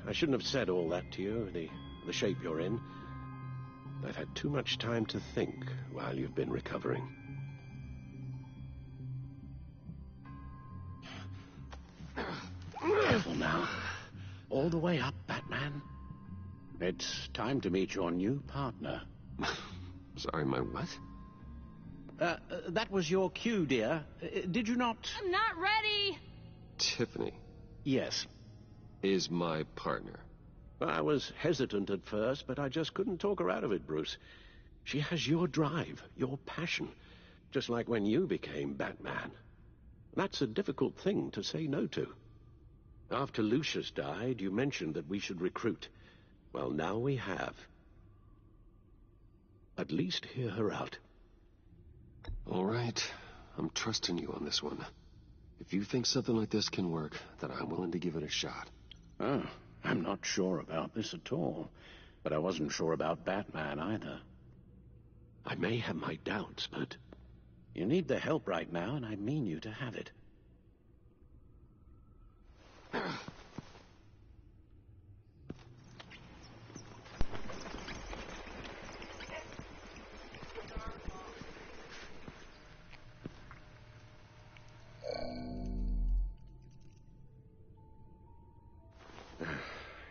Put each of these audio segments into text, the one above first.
I shouldn't have said all that to you, the shape you're in. I've had too much time to think while you've been recovering. Careful now. All the way up, Batman. It's time to meet your new partner. Sorry, my what? That was your cue, dear. Did you not... I'm not ready! Tiffany. Yes. Is my partner. I was hesitant at first, but I just couldn't talk her out of it, Bruce. She has your drive, your passion, just like when you became Batman. That's a difficult thing to say no to. After Lucius died, you mentioned that we should recruit. Well, now we have. At least hear her out. All right. I'm trusting you on this one. If you think something like this can work, then I'm willing to give it a shot. Oh, I'm not sure about this at all. But I wasn't sure about Batman either. I may have my doubts, but... You need the help right now, and I mean you to have it.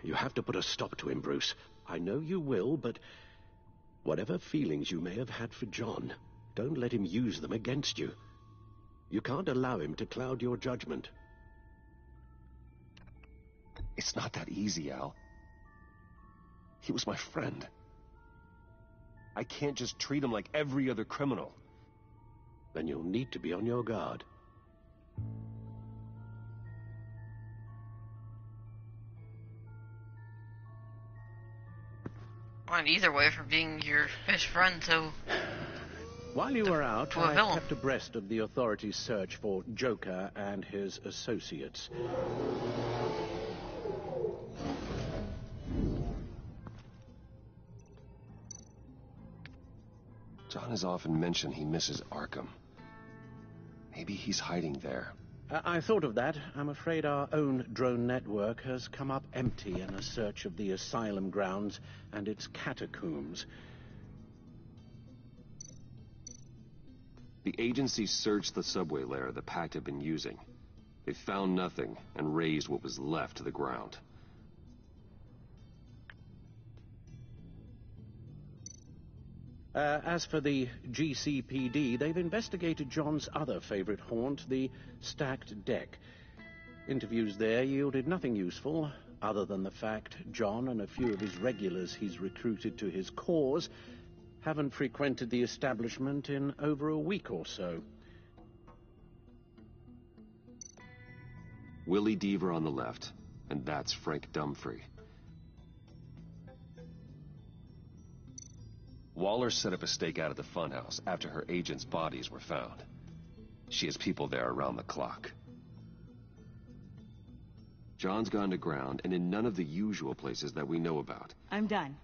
You have to put a stop to him, Bruce. I know you will, but whatever feelings you may have had for John, don't let him use them against you. You can't allow him to cloud your judgment. It's not that easy, Al. He was my friend. I can't just treat him like every other criminal. Then you'll need to be on your guard. Well, either way, for being your best friend, so... While you were out, I villain. kept abreast of the authorities' search for Joker and his associates. John has often mentioned he misses Arkham. Maybe he's hiding there. I thought of that. I'm afraid our own drone network has come up empty in a search of the asylum grounds and its catacombs. The agency searched the subway layer the Pact had been using. They found nothing and razed what was left to the ground. As for the GCPD, they've investigated John's other favorite haunt, the stacked deck. Interviews there yielded nothing useful, other than the fact John and a few of his regulars he's recruited to his cause haven't frequented the establishment in over a week or so. Willie Deaver on the left, and that's Frank Dumfrey. Waller set up a stakeout at the funhouse after her agents' bodies were found. She has people there around the clock. John's gone to ground and in none of the usual places that we know about. I'm done.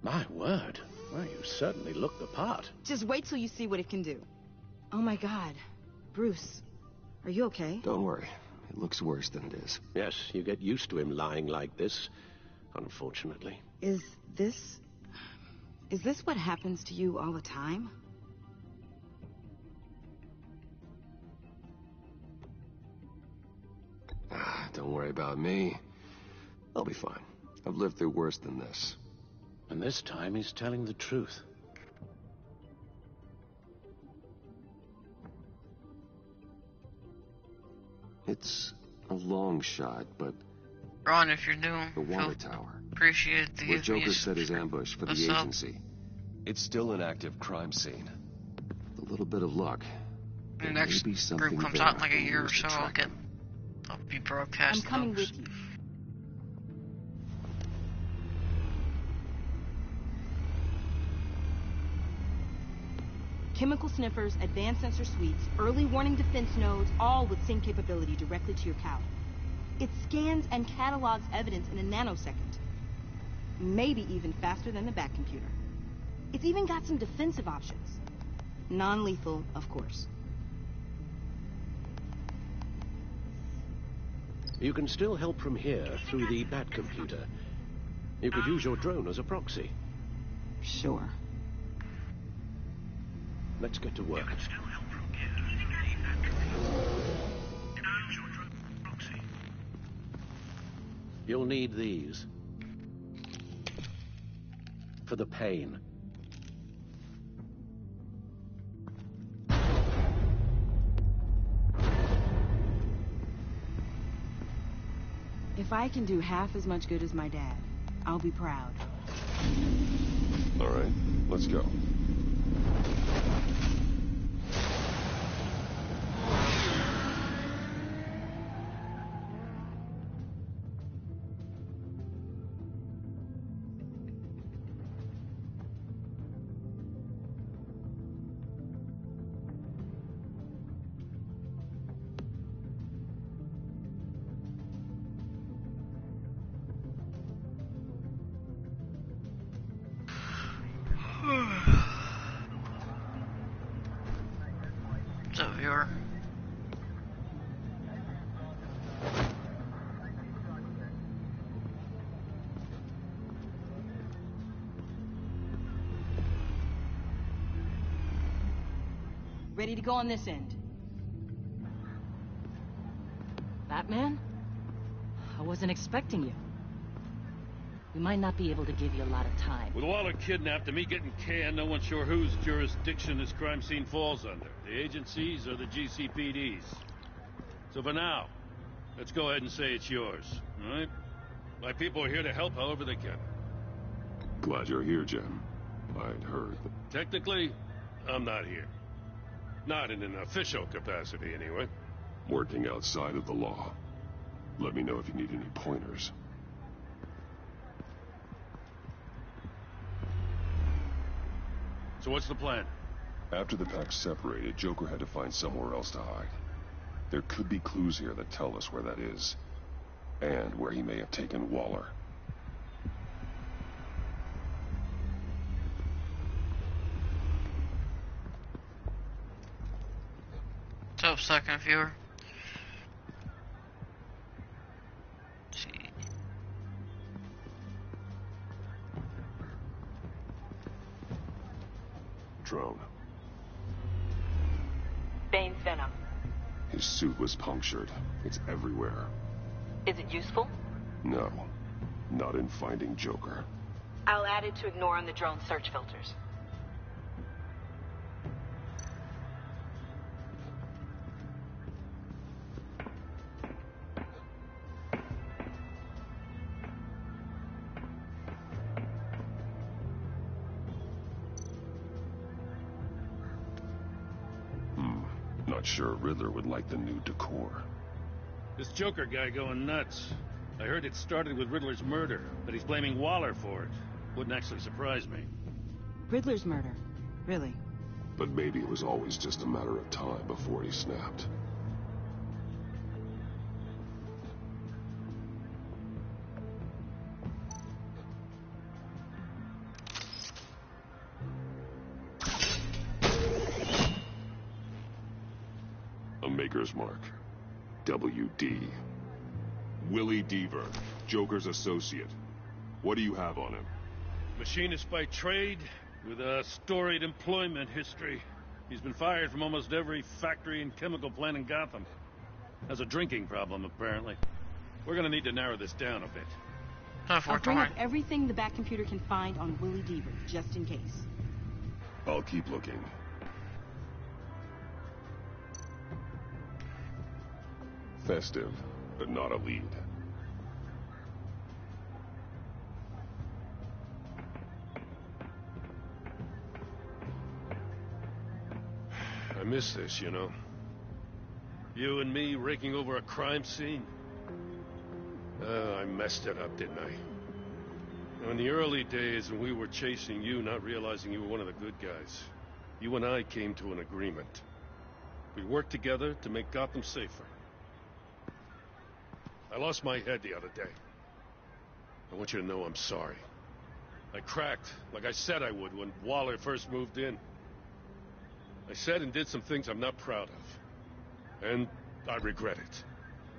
My word. Well, you certainly look the part. Just wait till you see what it can do. Oh my God. Bruce, are you okay? Don't worry. It looks worse than it is. Yes, you get used to him lying like this, unfortunately. Is this what happens to you all the time? Don't worry about me. I'll be fine. I've lived through worse than this. And this time he's telling the truth. It's a long shot, but Ron, if you're new, the water tower, appreciate the where Joker set his ambush for the What's up? agency. It's still an active crime scene. With a little bit of luck, The there next may be something group comes there out in like a we'll year or use to so. track him. I'll be I'm broadcasting coming those. with you. Chemical sniffers, advanced sensor suites, early warning defense nodes, all with sync capability directly to your cow. It scans and catalogs evidence in a nanosecond. Maybe even faster than the back computer. It's even got some defensive options. Non-lethal, of course. You can still help from here through the Bat computer. You could use your drone as a proxy. Sure. Let's get to work. You'll need these. For the pain. If I can do half as much good as my dad, I'll be proud. All right, let's go. What's up, viewer? Ready to go on this end. Batman? I wasn't expecting you. We might not be able to give you a lot of time. With Waller kidnapped and me getting canned, no one's sure whose jurisdiction this crime scene falls under. The agencies or the GCPD's. So for now, let's go ahead and say it's yours, all right? My people are here to help however they can. Glad you're here, Jim. I'd heard. Technically, I'm not here. Not in an official capacity, anyway. Working outside of the law. Let me know if you need any pointers. So what's the plan? After the pack separated, Joker had to find somewhere else to hide. There could be clues here that tell us where that is. And where he may have taken Waller. What's up, second viewer? Let's see. Drone. Bane's venom. His suit was punctured. It's everywhere. Is it useful? No. Not in finding Joker. I'll add it to ignore on the drone search filters. Not sure Riddler would like the new decor. This Joker guy going nuts. I heard it started with Riddler's murder, but he's blaming Waller for it. Wouldn't actually surprise me. Riddler's murder. Really? But maybe it was always just a matter of time before he snapped. A Maker's Mark. WD. Willie Deaver, Joker's associate. What do you have on him? Machinist by trade, with a storied employment history. He's been fired from almost every factory and chemical plant in Gotham. Has a drinking problem, apparently. We're gonna need to narrow this down a bit. I'll bring up everything the Bat computer can find on Willie Deaver, just in case. I'll keep looking. Festive, but not a lead. I miss this, you know. You and me raking over a crime scene. I messed it up, didn't I? In the early days when we were chasing you, not realizing you were one of the good guys, you and I came to an agreement. We worked together to make Gotham safer. I lost my head the other day. I want you to know I'm sorry. I cracked, like I said I would, when Waller first moved in. I said and did some things I'm not proud of. And I regret it.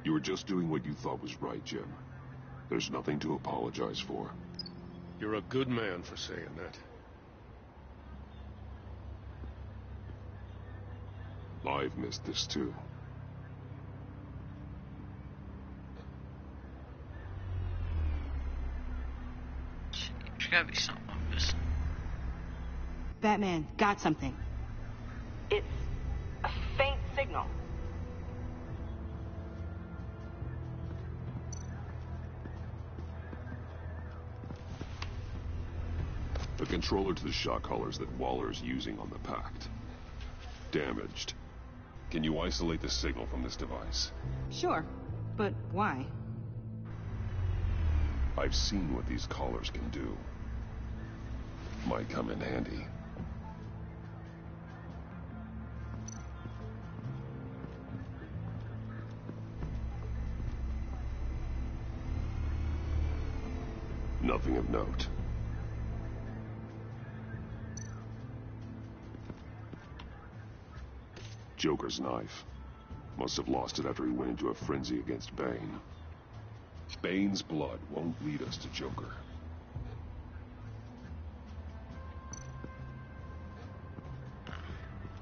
You were just doing what you thought was right, Jim. There's nothing to apologize for. You're a good man for saying that. I've missed this too. There's gotta be something I'm missing. Batman, got something. It's a faint signal. The controller to the shock collars that Waller's using on the Pact. Damaged. Can you isolate the signal from this device? Sure, but why? I've seen what these collars can do. Might come in handy. Nothing of note. Joker's knife. Must have lost it after he went into a frenzy against Bane. Bane's blood won't lead us to Joker.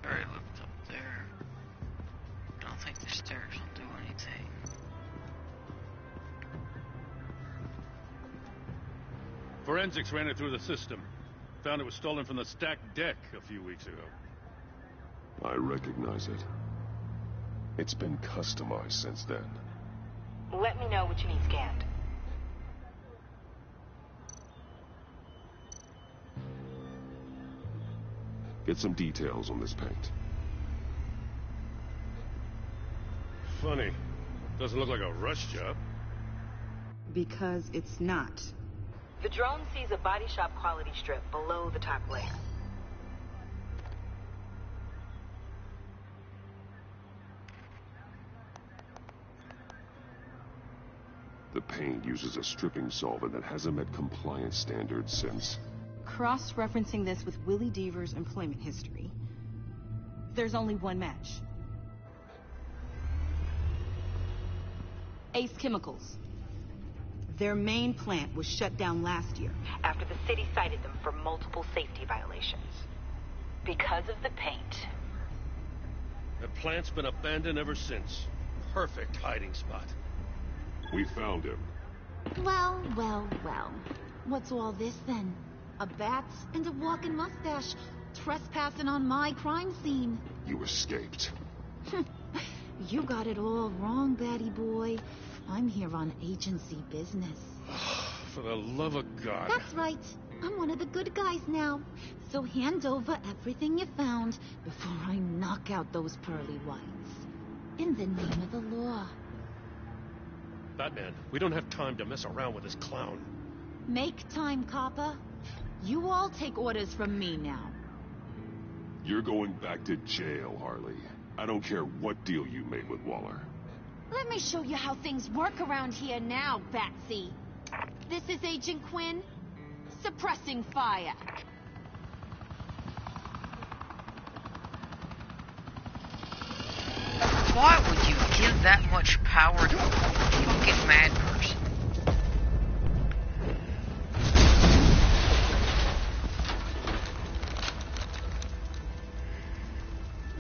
Already looked up there. Don't think the stairs will do anything. Forensics ran it through the system. Found it was stolen from the stacked deck a few weeks ago. I recognize it. It's been customized since then. Let me know what you need scanned. Get some details on this paint. Funny. Doesn't look like a rush job. Because it's not. The drone sees a body shop quality strip below the top layer. The paint uses a stripping solvent that hasn't met compliance standards since... Cross-referencing this with Willie Deaver's employment history, there's only one match. Ace Chemicals. Their main plant was shut down last year after the city cited them for multiple safety violations. Because of the paint. The plant's been abandoned ever since. Perfect hiding spot. We found him. Well, well, well. What's all this then? A bat and a walking mustache trespassing on my crime scene. You escaped. You got it all wrong, Batty boy. I'm here on agency business. For the love of God. That's right. I'm one of the good guys now. So hand over everything you found before I knock out those pearly whites. In the name of the law. Batman, we don't have time to mess around with this clown. Make time, copper. You all take orders from me now. You're going back to jail, Harley. I don't care what deal you made with Waller. Let me show you how things work around here now, Batsy. This is Agent Quinn. Suppressing fire. Why would you give that much power to a fucking mad person?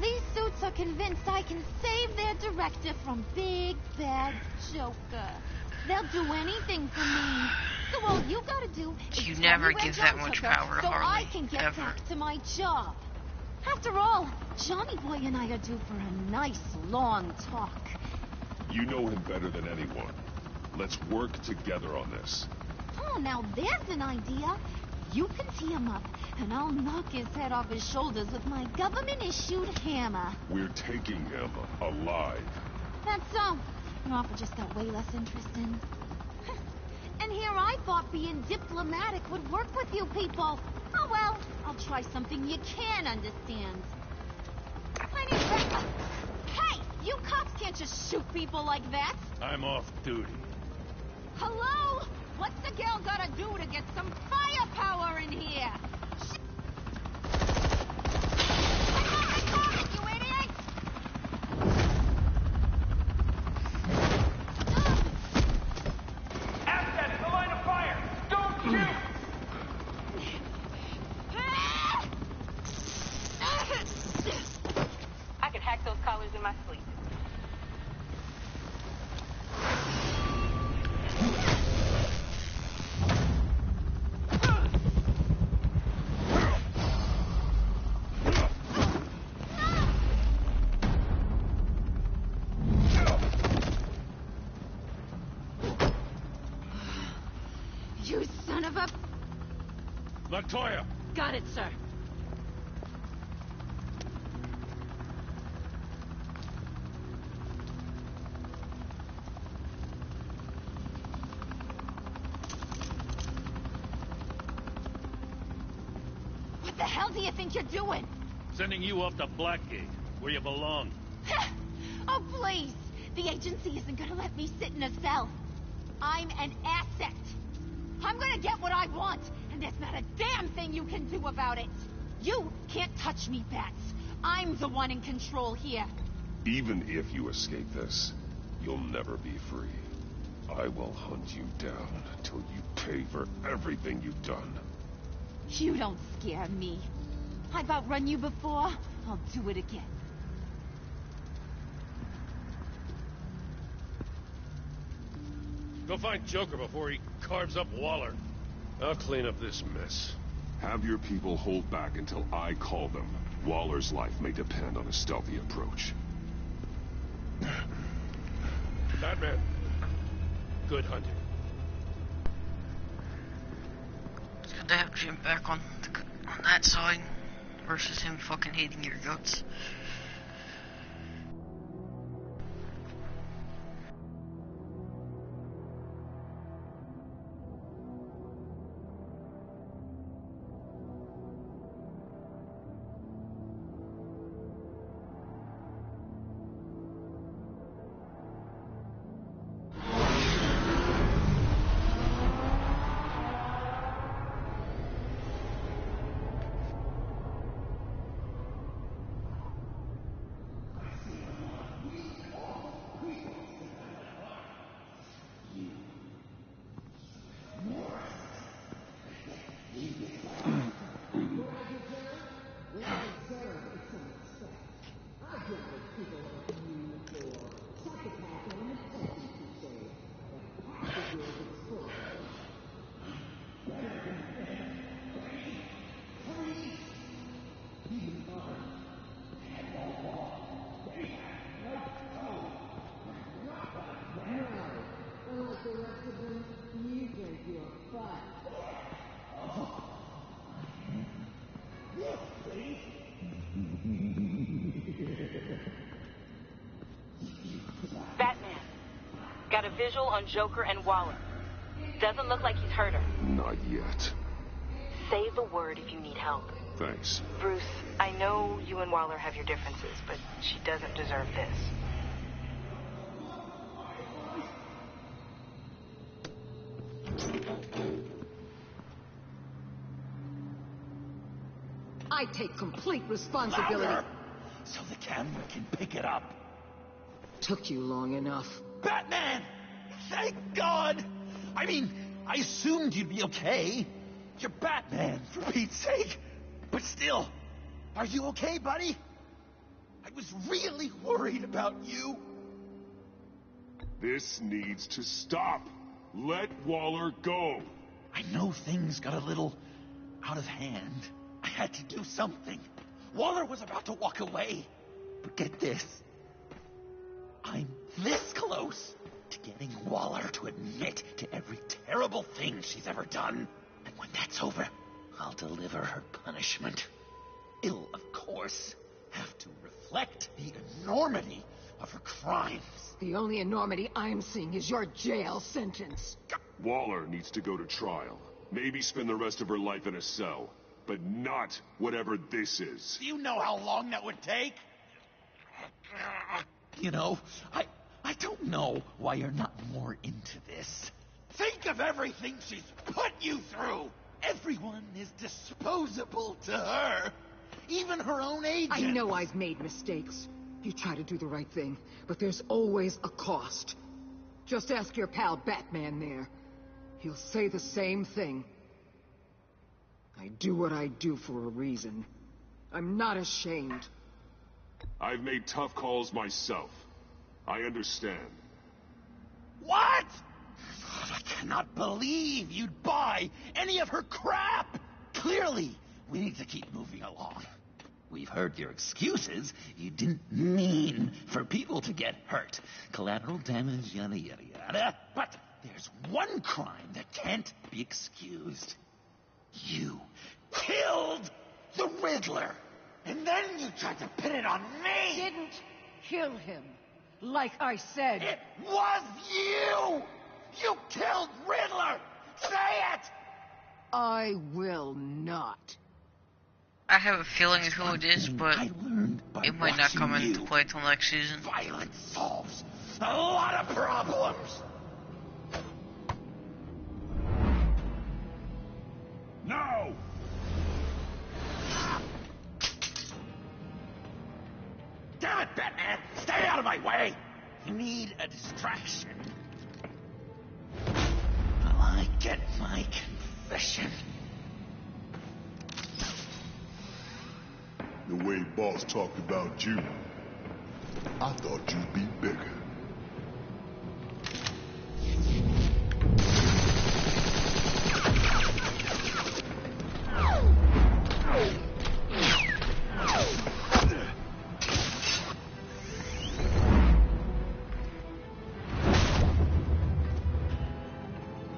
These suits are convinced I can save their director from Big Bad Joker. They'll do anything for me. So all you gotta do is You tell never me where give John that much took her power to so Harley, I can get ever. back to my job. After all, Johnny Boy and I are due for a nice long talk. You know him better than anyone. Let's work together on this. Oh, now there's an idea. You can tee him up, and I'll knock his head off his shoulders with my government-issued hammer. We're taking him alive. That's so. Your offer just got way less interesting. And here I thought being diplomatic would work with you people. Oh well, I'll try something you can understand. Hey, you cops can't just shoot people like that. I'm off duty. Hello? What's the girl gotta do to get some firepower in here? costly. You son of a... Montoya! Got it, sir. What the hell do you think you're doing? Sending you off to Blackgate, where you belong. Oh, please! The agency isn't gonna let me sit in a cell. I'm an asset. I'm gonna get what I want, and there's not a damn thing you can do about it. You can't touch me, Bats. I'm the one in control here. Even if you escape this, you'll never be free. I will hunt you down until you pay for everything you've done. You don't scare me. I've outrun you before. I'll do it again. Go find Joker before he carves up Waller. I'll clean up this mess. Have your people hold back until I call them. Waller's life may depend on a stealthy approach. Batman. Good hunting. It's good to have Jim back on that side versus him fucking hating your guts. Batman. Got a visual on Joker and Waller. Doesn't look like he's hurt her. Not yet. Say the word if you need help. Thanks. Bruce, I know you and Waller have your differences, but she doesn't deserve this. I take complete responsibility. Louder, so the camera can pick it up. Took you long enough. Batman! Thank God! I mean, I assumed you'd be okay. You're Batman, for Pete's sake. But still, are you okay, buddy? I was really worried about you. This needs to stop. Let Waller go. I know things got a little out of hand. I had to do something. Waller was about to walk away. But get this. I'm this close to getting Waller to admit to every terrible thing she's ever done. And when that's over, I'll deliver her punishment. It'll, of course, have to reflect the enormity of her crimes. The only enormity I'm seeing is your jail sentence. Waller needs to go to trial. Maybe spend the rest of her life in a cell. But not whatever this is. Do you know how long that would take? You know, I don't know why you're not more into this. Think of everything she's put you through. Everyone is disposable to her. Even her own agent. I know I've made mistakes. You try to do the right thing, but there's always a cost. Just ask your pal Batman there. He'll say the same thing. I do what I do for a reason. I'm not ashamed. I've made tough calls myself. I understand. What? I cannot believe you'd buy any of her crap! Clearly, we need to keep moving along. We've heard your excuses. You didn't mean for people to get hurt. Collateral damage, yada, yada, yada. But there's one crime that can't be excused. You killed the Riddler. And then you tried to pin it on me! Didn't kill him, like I said. It was you! You killed Riddler! Say it! I will not. I have a feeling of who it is, but it might not come into you. play till next season. Violence solves a lot of problems! No! Damn it, Batman! Stay out of my way! You need a distraction. Will I get my confession? The way Boss talked about you, I thought you'd be bigger.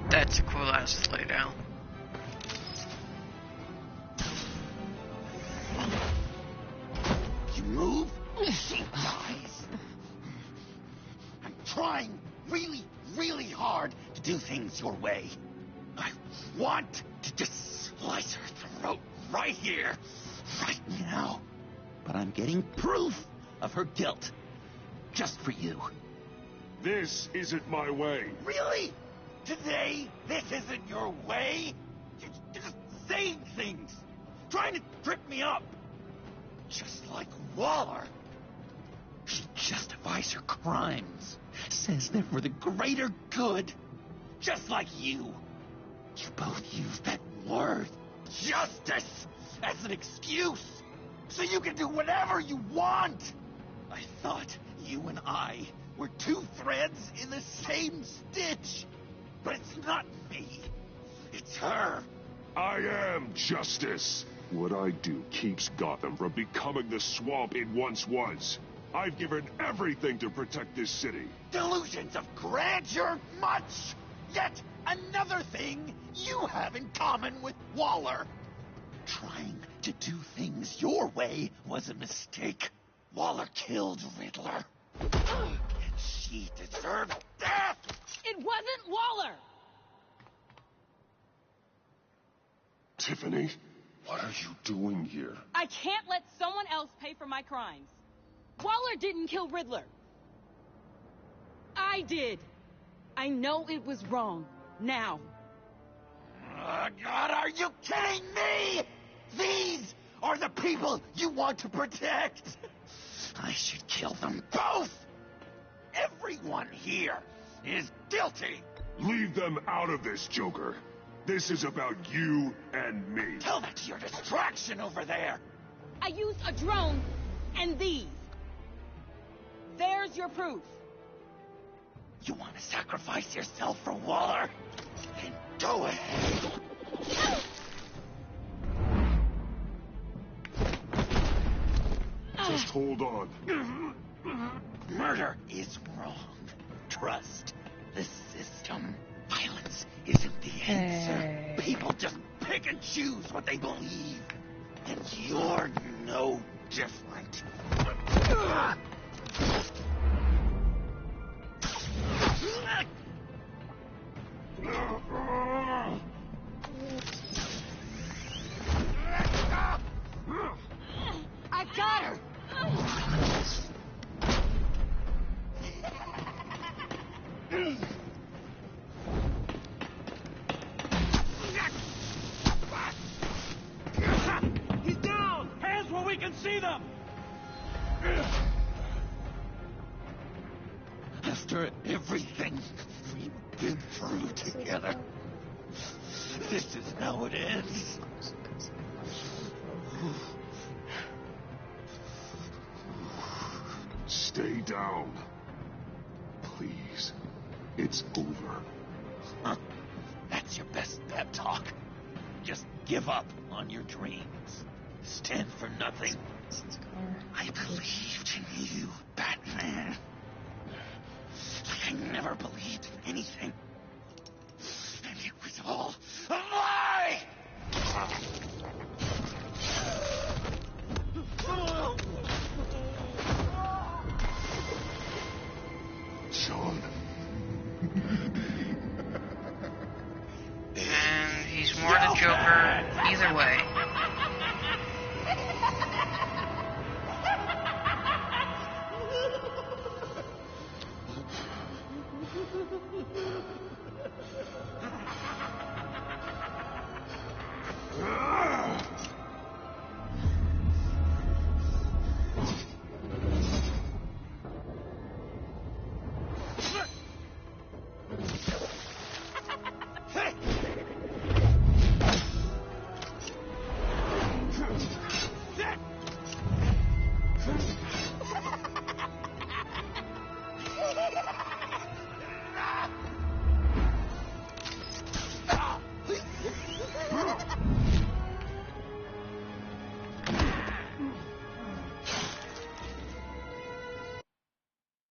That's a cool ass lay down. You move, she dies. I'm trying really, really hard to do things your way. I want to just slice her throat right here, right now. But I'm getting proof of her guilt. Just for you. This isn't my way. Really? Today, this isn't your way? You're just saying things. Trying to trip me up. Just like Waller. She justifies her crimes. Says they're for the greater good. Just like you. You both use that word, justice, as an excuse. So you can do whatever you want. I thought you and I were two threads in the same stitch. But it's not me. It's her. I am justice. What I do keeps Gotham from becoming the swamp it once was. I've given everything to protect this city. Delusions of grandeur, much. Yet another thing you have in common with Waller. Trying to do things your way was a mistake. Waller killed Riddler. And she deserved death! It wasn't Waller! Tiffany, what are you doing here? I can't let someone else pay for my crimes. Waller didn't kill Riddler. I did. I know it was wrong. Now. Oh, God, are you kidding me? These are the people you want to protect. I should kill them both. Everyone here is guilty. Leave them out of this, Joker. This is about you and me. Tell that to your distraction over there. I used a drone and these. There's your proof. You want to sacrifice yourself for Waller? Then go ahead. Just hold on. Murder is wrong. Trust the system. Violence isn't the answer. People just pick and choose what they believe. And you're no different. I got her! He's down! Hands where we can see them! After everything we've been through together, this is how it ends. Stay down. Please. It's over. Huh. That's your best pep talk. Just give up on your dreams. Stand for nothing. I believed in you, Batman. Like I never believed in anything. And it was all a lie! Sean. And he's more the Joker either way.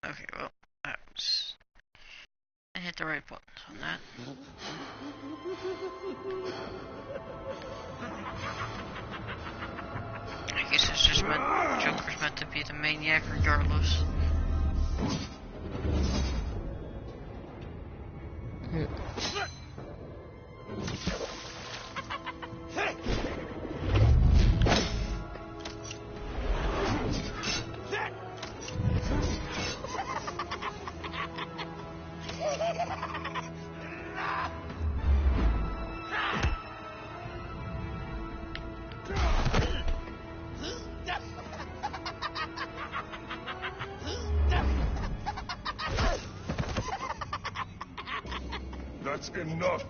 Okay, well, that was... I hit the right buttons on that. I guess it's just meant... Joker's meant to be the maniac regardless. That's enough.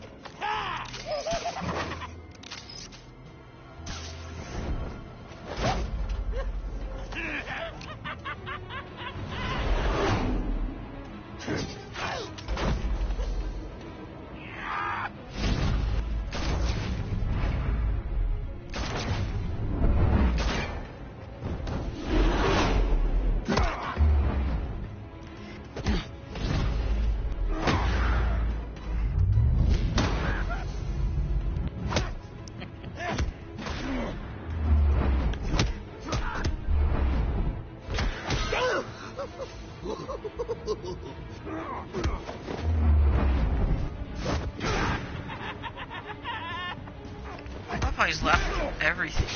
I love how he's laughing at everything.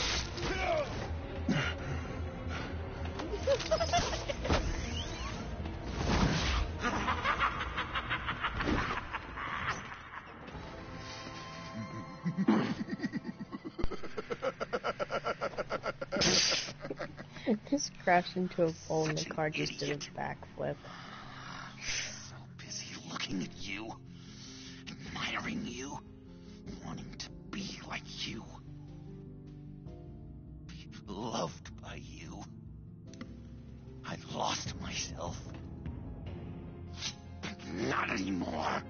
Just crashed into a pole and the car just did a backflip. So busy looking at you, admiring you, wanting to be like you, be loved by you. I lost myself. But not anymore.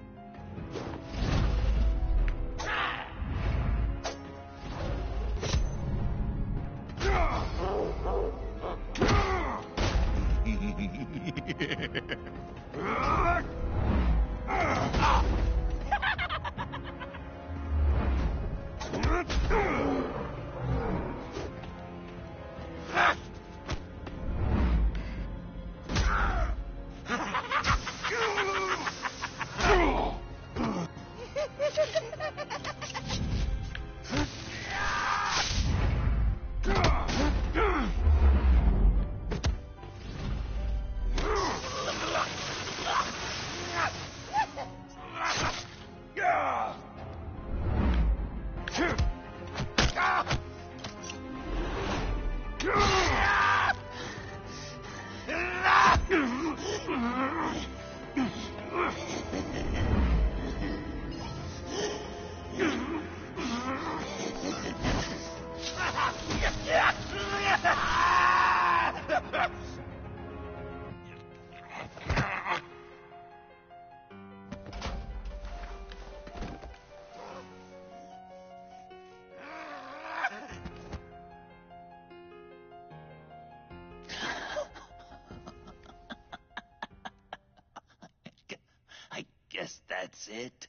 it.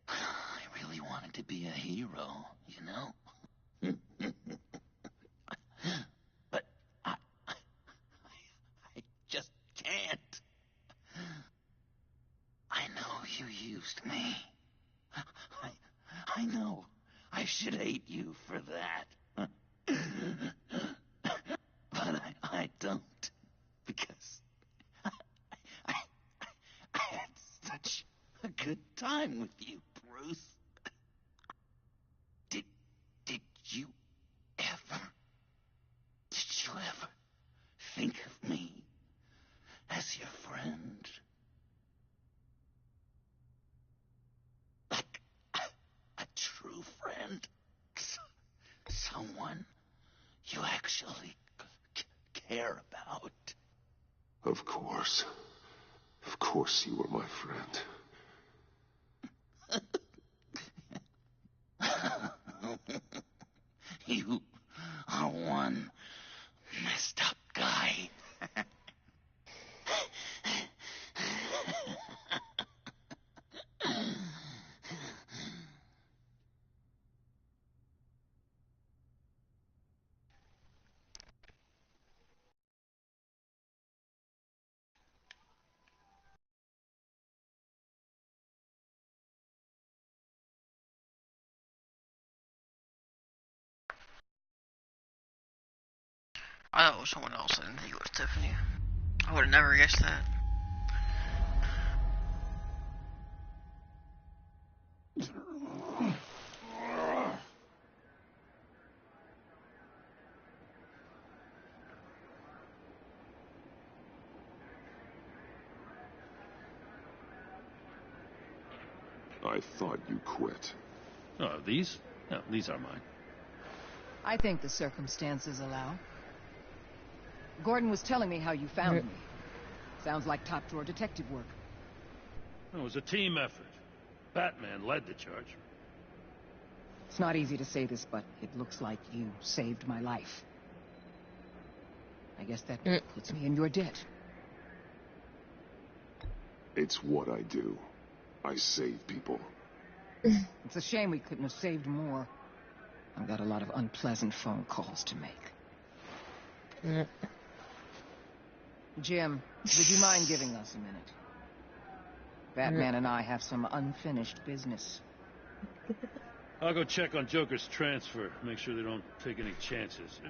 I really wanted to be a hero, you know? But I just can't. I know you used me. I know. I should hate you for that. But I don't. Because I had such a good time with you, Bruce. Did you ever think of me as your friend? Like a true friend? Someone you actually care about? Of course. Of course you were my friend. You are one messed up guy. I thought it was someone else. I didn't think it was Tiffany. I would have never guessed that. I thought you quit. Oh, these? No, these are mine. I think the circumstances allow. Gordon was telling me how you found me. Sounds like top-drawer detective work. It was a team effort. Batman led the charge. It's not easy to say this, but it looks like you saved my life. I guess that puts me in your debt. It's what I do. I save people. It's a shame we couldn't have saved more. I've got a lot of unpleasant phone calls to make. Jim, would you mind giving us a minute? Batman and I have some unfinished business. I'll go check on Joker's transfer. Make sure they don't take any chances.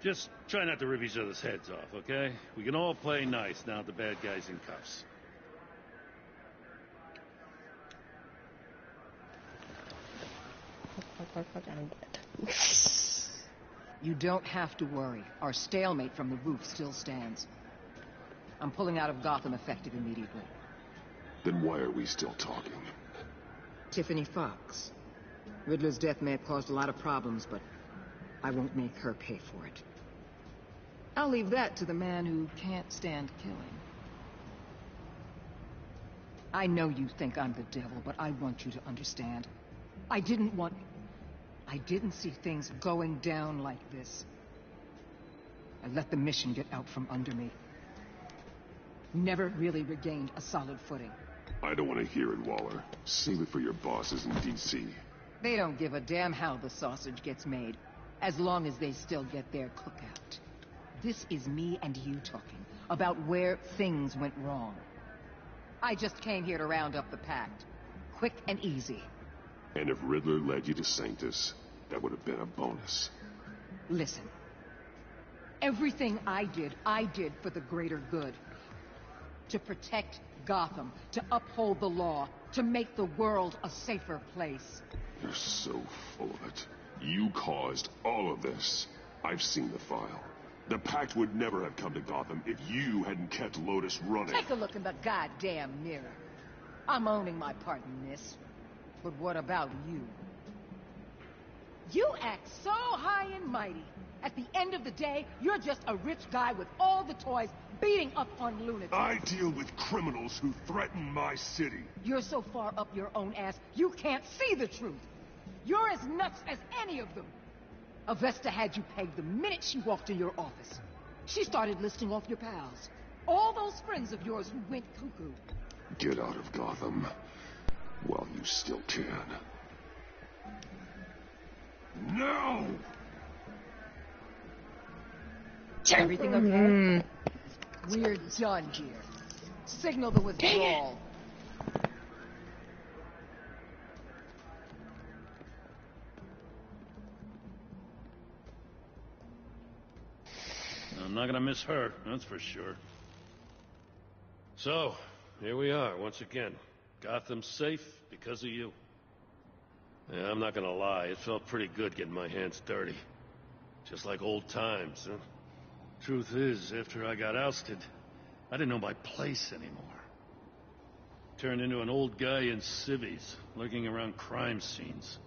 Just try not to rip each other's heads off, okay? We can all play nice now that the bad guy's in cuffs. You don't have to worry. Our stalemate from the roof still stands. I'm pulling out of Gotham effective immediately. Then why are we still talking? Tiffany Fox. Riddler's death may have caused a lot of problems, but I won't make her pay for it. I'll leave that to the man who can't stand killing. I know you think I'm the devil, but I want you to understand. I didn't see things going down like this. I let the mission get out from under me. Never really regained a solid footing. I don't want to hear it, Waller. Save it for your bosses in D.C. They don't give a damn how the sausage gets made, as long as they still get their cookout. This is me and you talking about where things went wrong. I just came here to round up the pact. Quick and easy. And if Riddler led you to Sanctus, that would have been a bonus. Listen. Everything I did for the greater good. To protect Gotham, to uphold the law, to make the world a safer place. You're so full of it. You caused all of this. I've seen the file. The Pact would never have come to Gotham if you hadn't kept Lotus running. Take a look in the goddamn mirror. I'm owning my part in this. But what about you? You act so high and mighty. At the end of the day, you're just a rich guy with all the toys beating up on lunatics. I deal with criminals who threaten my city. You're so far up your own ass, you can't see the truth. You're as nuts as any of them. Avesta had you pegged the minute she walked in your office. She started listing off your pals. All those friends of yours who went cuckoo. Get out of Gotham. While you still can. No! Everything okay? We're done here. Signal the withdrawal. I'm not gonna miss her, that's for sure. So, here we are, once again. Gotham's safe because of you. Yeah, I'm not gonna lie, it felt pretty good getting my hands dirty. Just like old times, huh? Truth is, after I got ousted, I didn't know my place anymore. Turned into an old guy in civvies, lurking around crime scenes.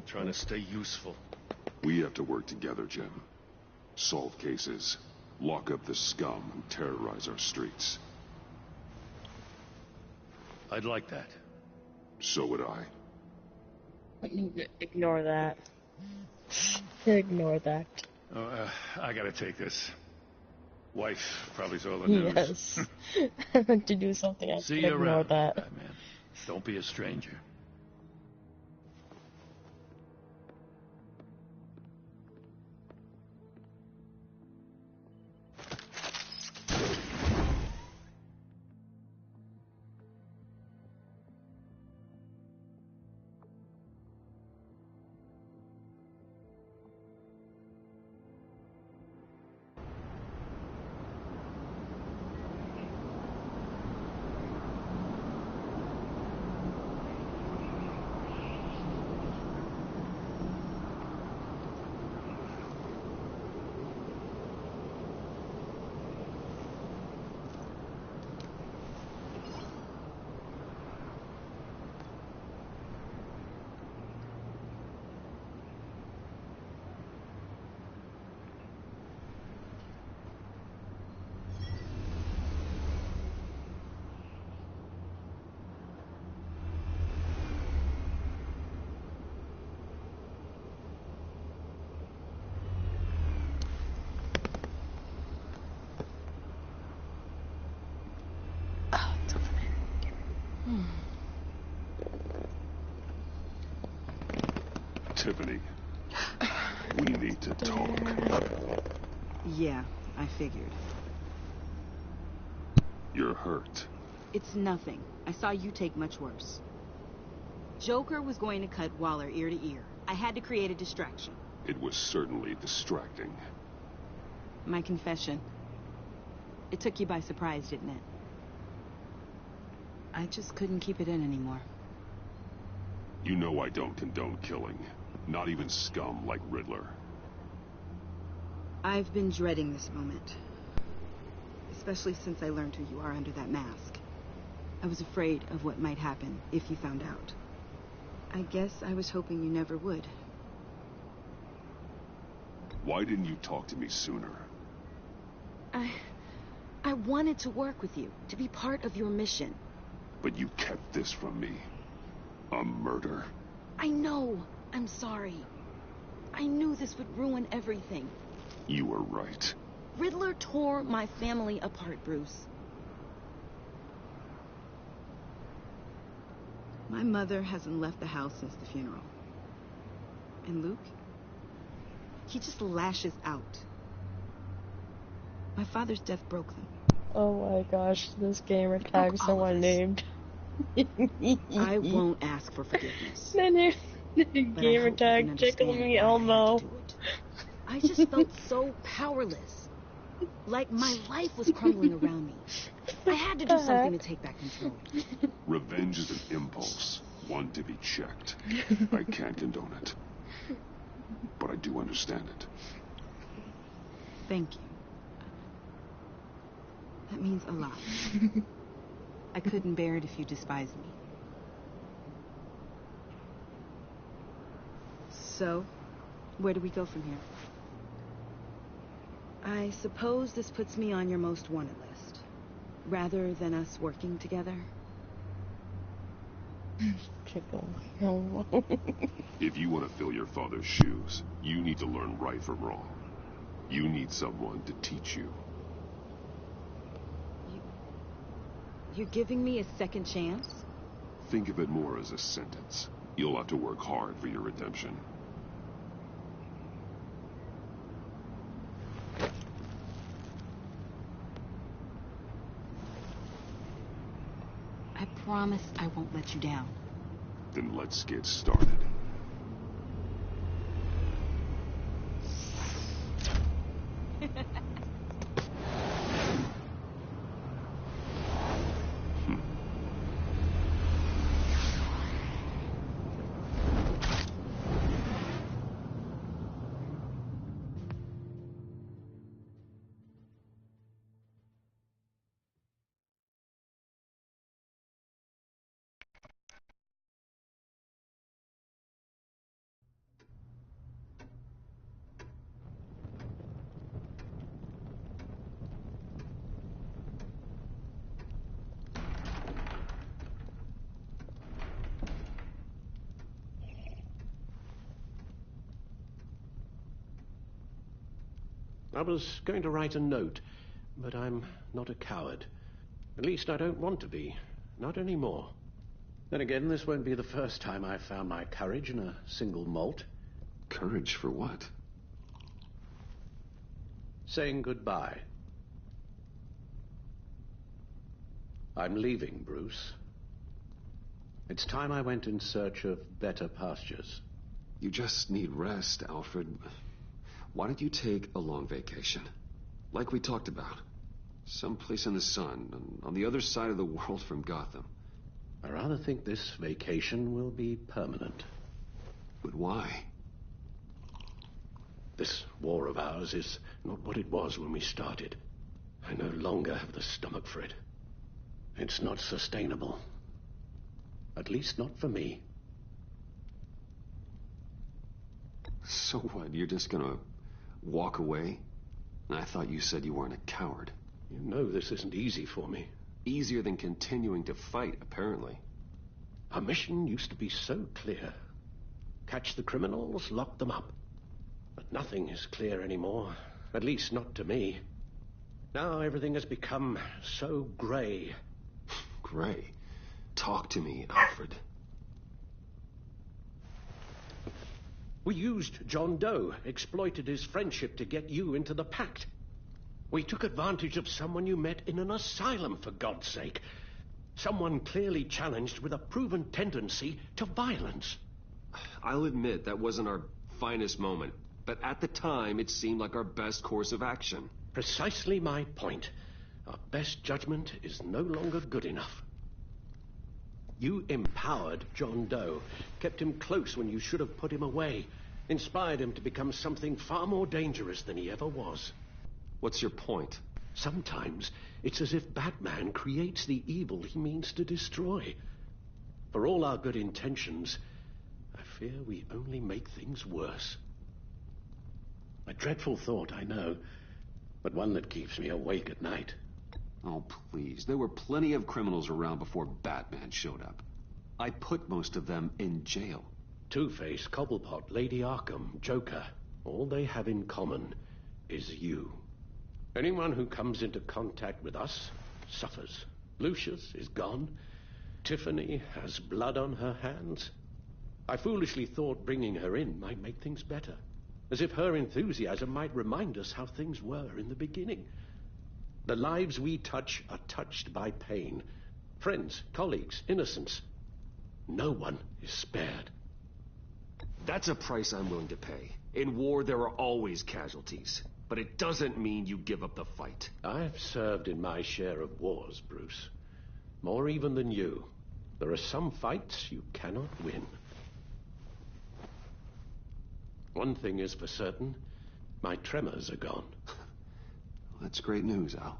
Trying to stay useful. We have to work together, Jim. Solve cases. Lock up the scum who terrorize our streets. I'd like that. So would I. Ignore that. Ignore that. Oh, I gotta take this. Wife probably saw the news. Yes. I meant to do something else. See you Ignore around, that. Batman. Don't be a stranger. Tiffany, we need to talk. Yeah, I figured. You're hurt. It's nothing. I saw you take much worse. Joker was going to cut Waller ear to ear. I had to create a distraction. It was certainly distracting. My confession. It took you by surprise, didn't it? I just couldn't keep it in anymore. You know I don't condone killing. Not even scum like Riddler. I've been dreading this moment. Especially since I learned who you are under that mask. I was afraid of what might happen if you found out. I guess I was hoping you never would. Why didn't you talk to me sooner? I wanted to work with you, to be part of your mission. But you kept this from me. A murder. I know. I'm sorry. I knew this would ruin everything. You were right. Riddler tore my family apart, Bruce. My mother hasn't left the house since the funeral. And Luke? He just lashes out. My father's death broke them. Oh my gosh, this gamer tagged someone named. I won't ask for forgiveness. Gamer tag tickle me Elmo. I just felt so powerless. Like my life was crumbling around me. I had to do something to take back control. Revenge is an impulse, one to be checked. I can't condone it. But I do understand it. Thank you. That means a lot. I couldn't bear it if you despised me. So, where do we go from here? I suppose this puts me on your most wanted list. Rather than us working together. If you want to fill your father's shoes, you need to learn right from wrong. You need someone to teach you. You're giving me a second chance? Think of it more as a sentence. You'll have to work hard for your redemption. I promise I won't let you down. Then let's get started. I was going to write a note, but I'm not a coward. At least I don't want to be. Not anymore. Then again, this won't be the first time I've found my courage in a single malt. Courage for what? Saying goodbye. I'm leaving, Bruce. It's time I went in search of better pastures. You just need rest, Alfred. Why don't you take a long vacation? Like we talked about. Someplace in the sun, on the other side of the world from Gotham. I rather think this vacation will be permanent. But why? This war of ours is not what it was when we started. I no longer have the stomach for it. It's not sustainable. At least not for me. So what, you're just gonna walk away? I thought you said you weren't a coward. You know this isn't easy for me. Easier than continuing to fight, apparently. Our mission used to be so clear. Catch the criminals, lock them up. But nothing is clear anymore. At least not to me. Now everything has become so gray. Gray? Talk to me, Alfred. We used John Doe, exploited his friendship to get you into the pact. We took advantage of someone you met in an asylum, for God's sake. Someone clearly challenged with a proven tendency to violence. I'll admit that wasn't our finest moment, but at the time it seemed like our best course of action. Precisely my point. Our best judgment is no longer good enough. You empowered John Doe, kept him close when you should have put him away, inspired him to become something far more dangerous than he ever was. What's your point? Sometimes it's as if Batman creates the evil he means to destroy. For all our good intentions, I fear we only make things worse. A dreadful thought, I know, but one that keeps me awake at night. Oh, please. There were plenty of criminals around before Batman showed up. I put most of them in jail. Two-Face, Cobblepot, Lady Arkham, Joker, all they have in common is you. Anyone who comes into contact with us suffers. Lucius is gone. Tiffany has blood on her hands. I foolishly thought bringing her in might make things better, as if her enthusiasm might remind us how things were in the beginning. The lives we touch are touched by pain. Friends, colleagues, innocents. No one is spared. That's a price I'm willing to pay. In war, there are always casualties. But it doesn't mean you give up the fight. I've served in my share of wars, Bruce. More even than you. There are some fights you cannot win. One thing is for certain. My tremors are gone. That's great news, Al.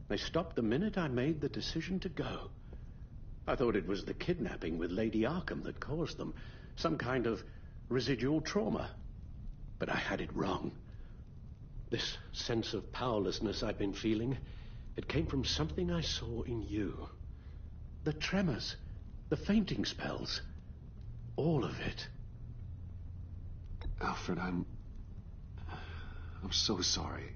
They stopped the minute I made the decision to go. I thought it was the kidnapping with Lady Arkham that caused them. Some kind of residual trauma. But I had it wrong. This sense of powerlessness I've been feeling, it came from something I saw in you. The tremors, the fainting spells, all of it. Alfred, I'm so sorry.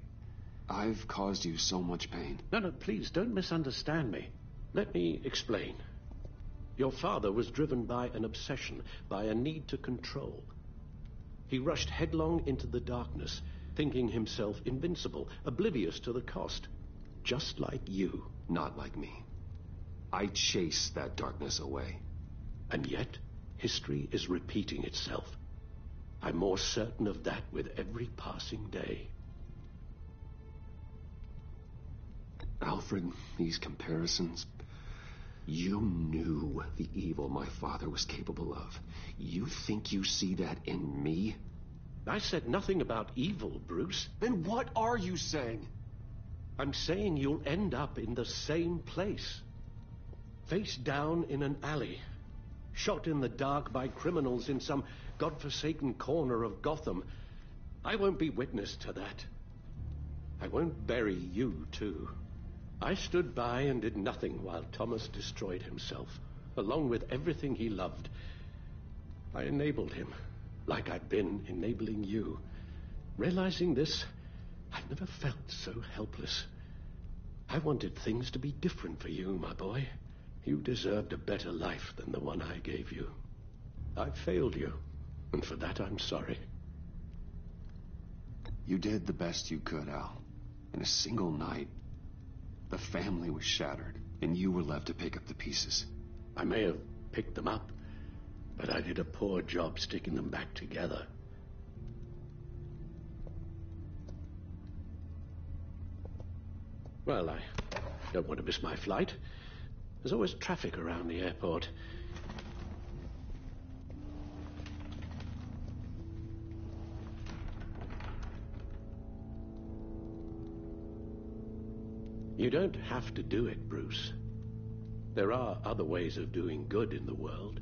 I've caused you so much pain. No, please, don't misunderstand me. Let me explain. Your father was driven by an obsession, by a need to control. He rushed headlong into the darkness, thinking himself invincible, oblivious to the cost. Just like you. Not like me. I chased that darkness away. And yet, history is repeating itself. I'm more certain of that with every passing day. Alfred, these comparisons... You knew the evil my father was capable of. You think you see that in me? I said nothing about evil, Bruce. Then what are you saying? I'm saying you'll end up in the same place. Face down in an alley. Shot in the dark by criminals in some godforsaken corner of Gotham. I won't be witness to that. I won't bury you, too. I stood by and did nothing while Thomas destroyed himself, along with everything he loved. I enabled him, like I've been enabling you. Realizing this, I've never felt so helpless. I wanted things to be different for you, my boy. You deserved a better life than the one I gave you. I failed you, and for that I'm sorry. You did the best you could, Al. In a single night, the family was shattered, and you were left to pick up the pieces. I may have picked them up, but I did a poor job sticking them back together. Well, I don't want to miss my flight. There's always traffic around the airport. You don't have to do it, Bruce. There are other ways of doing good in the world.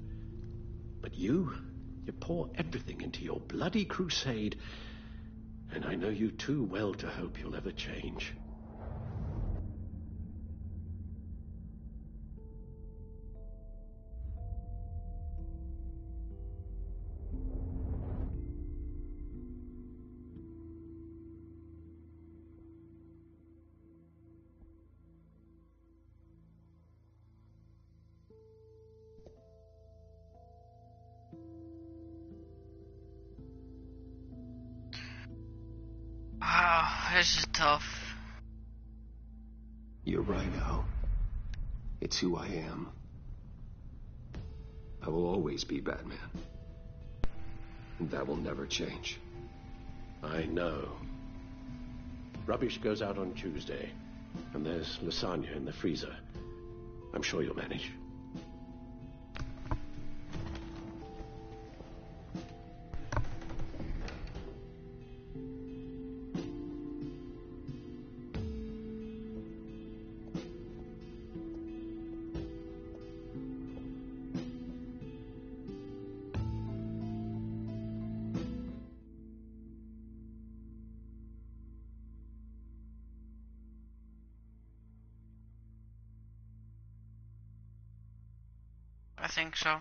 But you pour everything into your bloody crusade, and I know you too well to hope you'll ever change. Wow, this is tough. You're right, Al. It's who I am. I will always be Batman. And that will never change. I know. Rubbish goes out on Tuesday, and there's lasagna in the freezer. I'm sure you'll manage. I think so.